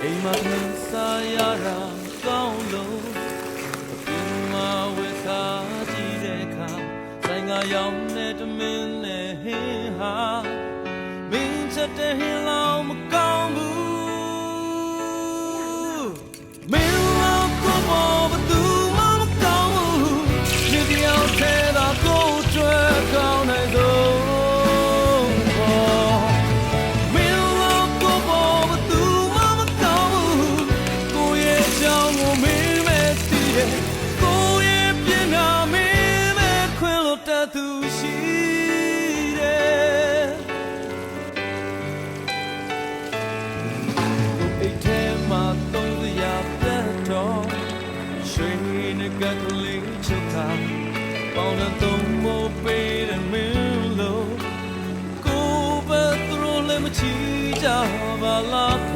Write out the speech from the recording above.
အိမ်မှာမစားရတာကောင်းလို့ဒီမှာဝေစားကြည့်တဲ့အခါဆိုင်ကရောင်းတဲ့တမင်းနဲ့ဟင်းဟာမင်းချက်တဲ့ဟင်းလောင်မကောင်းဘူးမင်းလောင်ကိုပေါ်ဘသူမှမကောင်းဘူးဒီပြောင်းတဲ့တာကိုကြွယ်ကောင်းနိုင်သောသူရှိတယ်အိတ်ထဲမှာသုံးစရာပြတ်တော့ရွှေနဲ့ကကလေးချုပ်တာပေါင်းတဲ့သုံးမိုးပေးတဲ့မင်းလို့ကိုယ်ပဲသူတို့လည်းမချီကြပါလား